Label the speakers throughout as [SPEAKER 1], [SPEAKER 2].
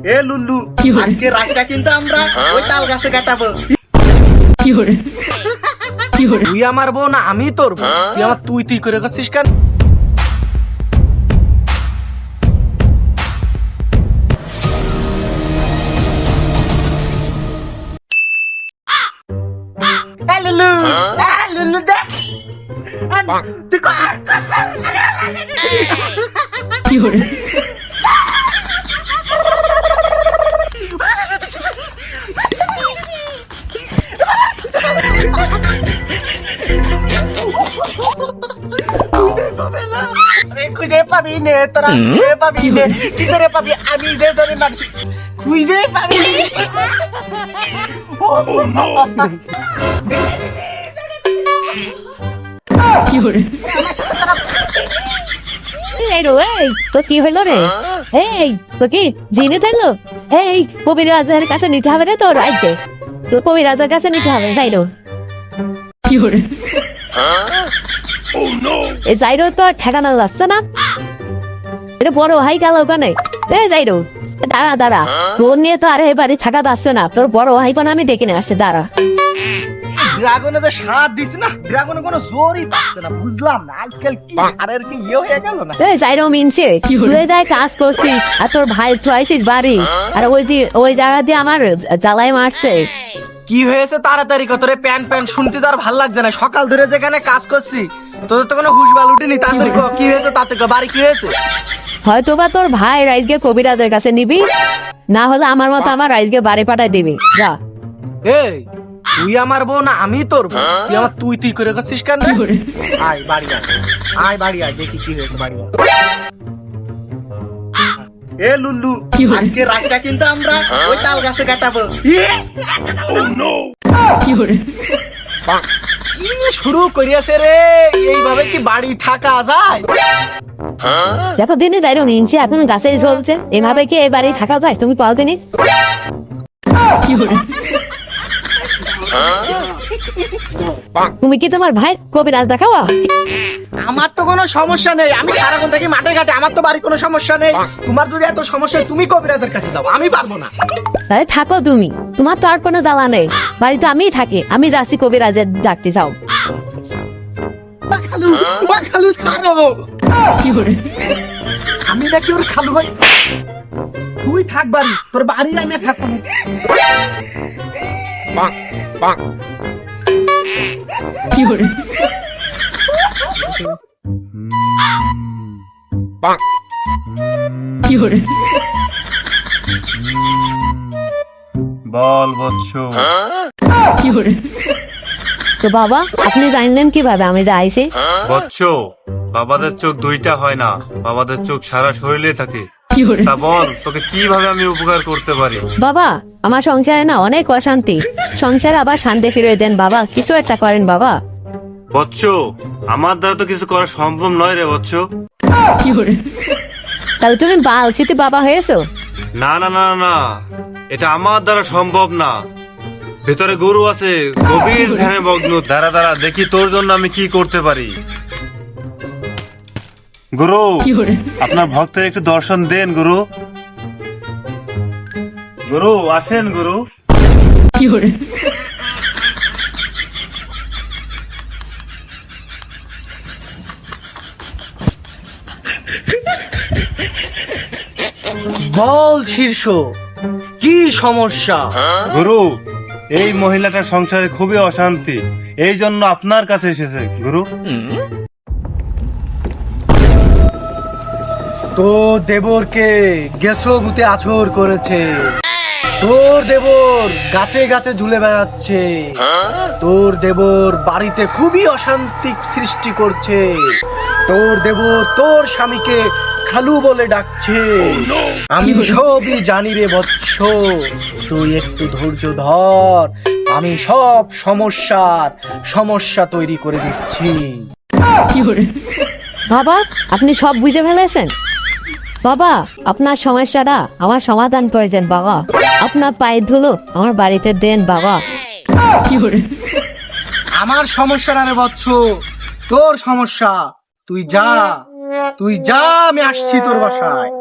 [SPEAKER 1] এ লুল্লু, আজকে রাতটা কিন্তু আমরা ওই তাল গাছে কাটাবো।
[SPEAKER 2] তুই আমার বউ না আমি তোর বউ? তুই আমার তুই তুই করে করছিস কেন?
[SPEAKER 1] লুল্লু, লুল্লু দেখ তুই খুঁজে পাবি নে, তোরা খুঁজে পাবি নে, কি করে পাবি? আমি যে ধরে মারছি খুঁজে পাবি।
[SPEAKER 3] এই তো কি হইলো রে? এই তো কি জিনে থাকলো? এই কবিরাজের কাছে নিতে হবে রে তোর আজকে, তোর কবিরাজের কাছে নিতে হবে। যাইরো এই যাইরো তো ঠেকানো যাচ্ছে না, এটা বড় হাই গেল ওখানে। এ যাইরো দাঁড়া দাঁড়া, তোর নিয়ে তো আরে বাড়ি থাকা যাচ্ছে না, তোর বড় ভাই বোন আমি ডেকে নিয়ে আসছে, দাঁড়া।
[SPEAKER 2] ড্রাগনে যে সার দিছে না, ড্রাগনে কোনো জোরই পাচ্ছে না, বুঝলাম না আজকাল কি সারের সে ইয়ে হয়ে গেল না।
[SPEAKER 3] এই যাইরো মিনছে তুই দেখ কাজ করছিস আর তোর ভাই তুইছিস বাড়ি, আর ওই জায়গা দিয়ে আমার জ্বালাই মারছে।
[SPEAKER 2] কি হয়েছে তাড়াতাড়ি কত রে? প্যান প্যান শুনতে তো আর ভাল লাগছে না, সকাল ধরে যেখানে কাজ করছি তোদের তো কোনো হুশ বাল উঠেনি। তাড়াতাড়ি কি হয়েছে, তাতে বাড়ি কি হয়েছে?
[SPEAKER 3] হয়তো বা তোর ভাই রাইজকে কবিরাজের কাছে নিবি, না হলে আমার মতো আমার রাইজকে বাড়ি পাঠাই দিবি। যা।
[SPEAKER 2] এই তুই আমার বউ না আমি তোর বউ? তুই আমার তুই তুই করে করছিস কেন? আয় বাড়ি আয়, আয় বাড়ি আয়, দেখি কি হয়েছে বাড়ি আয়।
[SPEAKER 1] এ লুল্লু, আজকে রাতটা কিন্তু আমরা ওই তাল গাছে কাটাবো।
[SPEAKER 2] কি শুরু করিয়াছে রে? এইভাবে কি বাড়ি থাকা যায়?
[SPEAKER 3] যতদিনই যাইরো মিনছে এখন গাছেই চলছে, এভাবে কি এই বাড়ি থাকা যায়? তুমি পাও দিনি তুমি কি তোমার ভাই কবিরাজ দেখাও?
[SPEAKER 2] আমার তো কোনো সমস্যা নেই, আমি সারাক্ষণ থাকি মাঠে ঘাটে, আমার তো বাড়ি কোনো সমস্যা নেই। তোমার যদি এত সমস্যা তুমি কবিরাজের কাছে যাও, আমি পারবো না।
[SPEAKER 3] তাহলে থাকো তুমি, তোমার তো আর কোনো জ্বালা নেই, বাড়িতে আমিই থাকি, আমি যাচ্ছি কবিরাজের ডাকতে যাও।
[SPEAKER 2] খালু খালু ছাড়ো, আমি নাকি ওর খালু ভাই? তুই থাক বাড়ি, তোর বাড়ি আমি থাকবো না।
[SPEAKER 4] বল বৎস।
[SPEAKER 3] তো বাবা আপনি জানলেন কিভাবে আমি যে আইছি?
[SPEAKER 4] বৎস, বাবাদের চোখ দুইটা হয় না, বাবাদের চোখ সারা শরীরে থাকে। তা বল তোকে কিভাবে আমি উপকার করতে পারি?
[SPEAKER 3] বাবা আমার সংসারে না অনেক অশান্তি, সংসারে আবার শান্তি ফিরিয়ে দেন বাবা, কিছু একটা করেন বাবা।
[SPEAKER 4] বৎস, আমার দ্বারা তো কিছু করা সম্ভব নয় রে বৎস।
[SPEAKER 3] তাহলে তুমি বালছিতে বাবা হয়েছো?
[SPEAKER 4] না না না না, এটা আমার দ্বারা সম্ভব না। ভেতরে গরু আছে, গভীর ধ্যানে মগ্ন। দাঁড়া দাঁড়া, দেখি তোর জন্য আমি কি করতে পারি। গুরু, আপনার ভক্তের একটু দর্শন দেন গুরু। গুরু আসেন গুরু।
[SPEAKER 2] বল শীর্ষ, কি সমস্যা?
[SPEAKER 4] গুরু, এই মহিলাটার সংসারে খুবই অশান্তি, এই জন্য আপনার কাছে এসেছে গুরু।
[SPEAKER 2] তোর দেবরকে গেছো ভূতে আছর করেছে, তোর দেবর গাছে গাছে ঝুলে বেড়াচ্ছে, তোর দেবর বাড়িতে খুবই অশান্তি সৃষ্টি করছে, তোর দেবর তোর স্বামীকে খালু বলে ডাকছে। আমি সবই জানি রে বৎস, তুই একটু ধৈর্য ধর, আমি সব সমস্যা তৈরি করে দিচ্ছি।
[SPEAKER 3] বাবা আপনি সব বুঝে ফেলেছেন? বাবা আপনার সমস্যাটা আমার সমাধান করে দেন বাবা, আপনার পায়ে ধুলো আমার বাড়িতে দেন বাবা।
[SPEAKER 2] আমার সমস্যা না রে বৎস, তোর সমস্যা। তুই যা, আমি আসছি তোর বাসায়।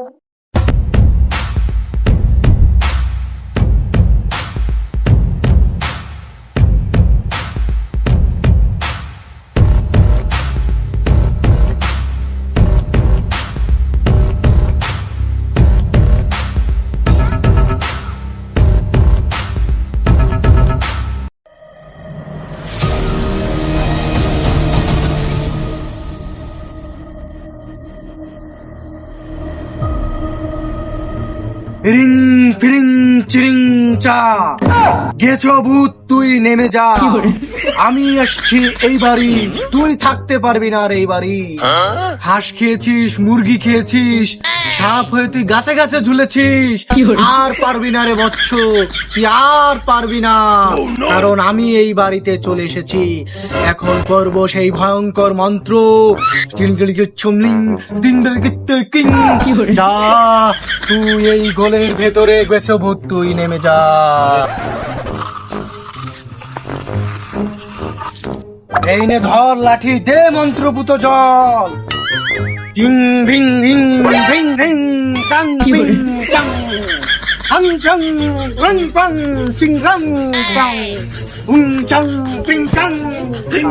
[SPEAKER 2] রিং ফিরিং চিরিং চা, গেছো ভূত তুই নেমে যা, আমি আসছি এই বাড়ি, তুই থাকতে পারবি না আর এই বাড়ি। হাঁস খেয়েছিস, মুরগি খেয়েছিস, সাপ হয়ে তুই গাছে গাছে ঝুলেছিস, আর পারবি না রে বৎস, তুই আর পারবি না, কারণ আমি এই বাড়িতে চলে এসেছি। এখন করব সেই ভয়ঙ্কর মন্ত্র, যা তুই এই গোলের ভেতরে গেছো ভূত তুই নেমে যা। এই নে ধর লাঠি, দে মন্ত্রপুত জল। টিং রিং রিং রিং রিং চাং পিং চাং, হাং চাং রং পাং চিং রং পাং, উং চাং পিং চাং, রিং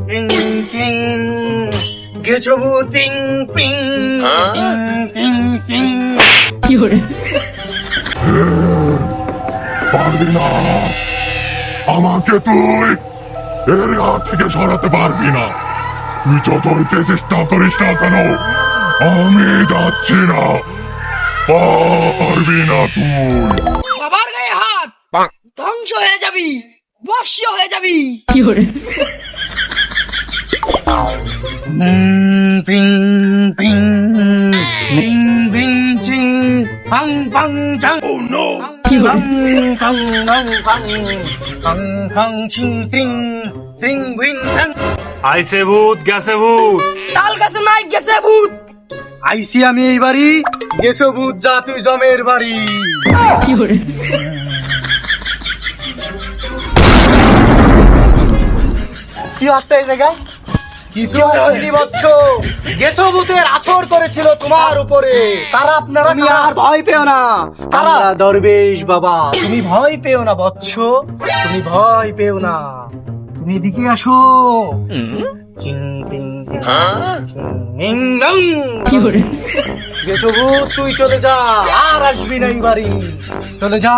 [SPEAKER 2] রিং চিং, গেছো ভূত পিং পিং পিং পিং।
[SPEAKER 5] পারবি না, আমাকে তুই এর হাত থেকে সরাতে পারবি না। তুই যতই চেষ্টা করিস না কেন, আমি যাচ্ছি না, পারবি না তুই।
[SPEAKER 6] বাবার গায়ে হাত, ধ্বংস হয়ে যাবি, বর্ষ হয়ে যাবি।
[SPEAKER 2] পিং পিং পিং পিং চিং পাং পাং চাং। Oh no! পাং পাং পাং পাং পাং পাং চিং চিং চিং বিং পাং।
[SPEAKER 4] আইসে ভূত গেছে ভূত।
[SPEAKER 6] তাল গাছে নাই গেছে ভূত।
[SPEAKER 2] আইসি আমি এই বাড়ি, গেছো ভূত যা তুই জমের বাড়ি।
[SPEAKER 1] কি হচ্ছে এই জায়গায়?
[SPEAKER 2] কিছু হয়নি বৎস, গেছো ভূতের আছর করেছিল তোমার উপরে।
[SPEAKER 1] তারা আপনারা
[SPEAKER 2] তুমি আর ভয় পেও না, তারা দরবেশ বাবা, তুমি ভয় পেও না বৎস, তুমি ভয় পেও না, তুমি এদিকে আসো। চিং টিং টিং চিং নং। গেছো ভূত তুই চলে যা, আর আসবি না এই বাড়ি, চলে যা।